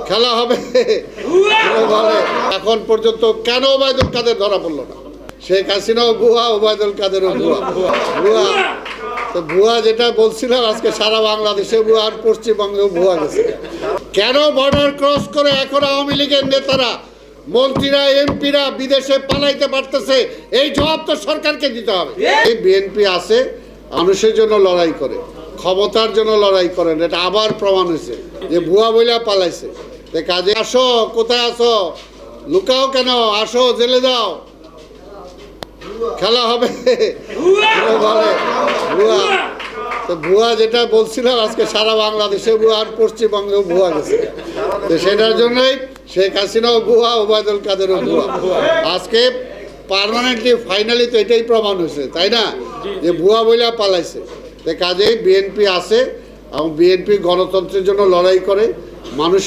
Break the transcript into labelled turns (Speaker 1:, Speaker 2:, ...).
Speaker 1: খেলা হবে বলে এখন পর্যন্ত কেন ওবায়দুল কাদের ধরা পড়লো না? শেখ হাসিনাও ভুয়া, ওবায়দুল কাদেরও ভুয়া। ভুয়া তো ভুয়া যেটা বলছিলাম, আজকে সারা বাংলাদেশে ভুয়া, আর পশ্চিমবঙ্গেও ভুয়া গেছে। কেন বর্ডার ক্রস করে এখন আওয়ামী লীগের নেতারা, মন্ত্রীরা, এমপিরা বিদেশে পালাইতে পারতেছে? এই জবাব তো সরকারকে দিতে হবে। এই বিএনপি আছে মানুষের জন্য লড়াই করে, ক্ষমতার জন্য লড়াই করেন, এটা আবার প্রমাণ হয়েছে যে ভুয়া বইলা পালাইছে। কাজে আসো, কোথায় আসো, লুকাও কেন? আসো, জেলে যাও, খেলা হবে বলে। ভুয়া তো ভুয়া যেটা বলছিলাম, আজকে সারা বাংলাদেশে ভুয়া, আর পশ্চিমবঙ্গেও ভুয়া গেছে। তো সেটার জন্যই শেখ হাসিনাও ভুয়া, ওবায়দুল কাদেরও ভুয়া। আজকে পার্মানেন্টলি ফাইনালি তো এটাই প্রমাণ হয়েছে, তাই না, যে ভুয়া বইলা পালাইছে। তো কাজেই বিএনপি আছে এবং বিএনপি গণতন্ত্রের জন্য লড়াই করে, মানুষ